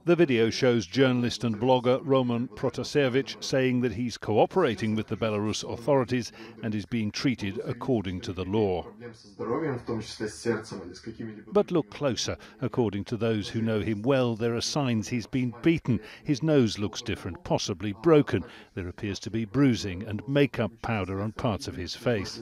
The video shows journalist and blogger Roman Protasevich saying that he's cooperating with the Belarus authorities and is being treated according to the law. But look closer. According to those who know him well, there are signs he's been beaten. His nose looks different, possibly broken. There appears to be bruising and makeup powder on parts of his face.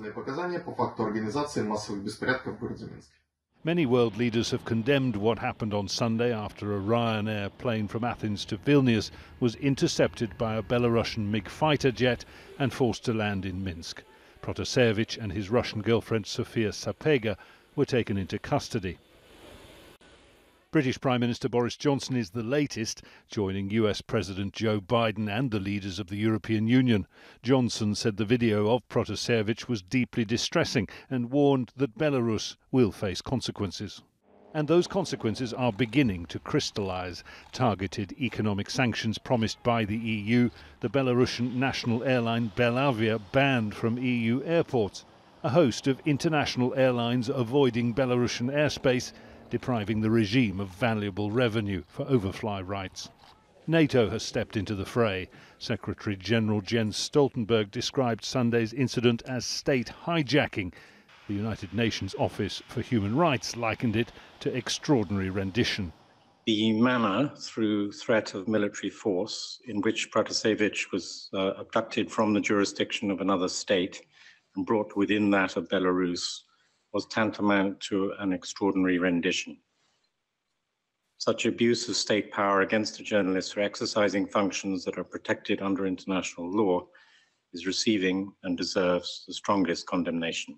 Many world leaders have condemned what happened on Sunday after a Ryanair plane from Athens to Vilnius was intercepted by a Belarusian MiG fighter jet and forced to land in Minsk. Protasevich and his Russian girlfriend Sofia Sapega were taken into custody. British Prime Minister Boris Johnson is the latest, joining US President Joe Biden and the leaders of the European Union. Johnson said the video of Protasevich was deeply distressing and warned that Belarus will face consequences. And those consequences are beginning to crystallise. Targeted economic sanctions promised by the EU, the Belarusian national airline Belavia banned from EU airports, a host of international airlines avoiding Belarusian airspace, depriving the regime of valuable revenue for overfly rights. NATO has stepped into the fray. Secretary-General Jens Stoltenberg described Sunday's incident as state hijacking. The United Nations Office for Human Rights likened it to extraordinary rendition. The manner, through threat of military force, in which Protasevich was abducted from the jurisdiction of another state and brought within that of Belarus, was tantamount to an extraordinary rendition. Such abuse of state power against a journalist for exercising functions that are protected under international law is receiving and deserves the strongest condemnation.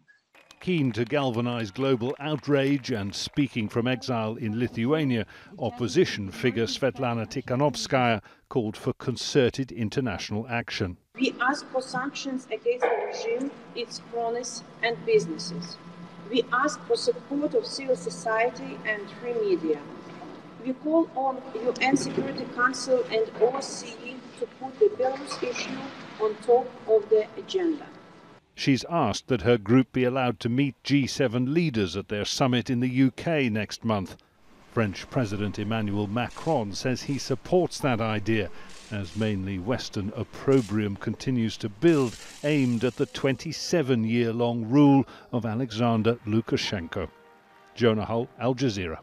Keen to galvanise global outrage and speaking from exile in Lithuania, opposition figure Svetlana Tikhanovskaya called for concerted international action. We ask for sanctions against the regime, its cronies and businesses. We ask for support of civil society and free media. We call on UN Security Council and OSCE to put the Belarus issue on top of the agenda. She's asked that her group be allowed to meet G7 leaders at their summit in the UK next month. French President Emmanuel Macron says he supports that idea, as mainly Western opprobrium continues to build, aimed at the 27-year-long rule of Alexander Lukashenko. Jonah, Al Jazeera.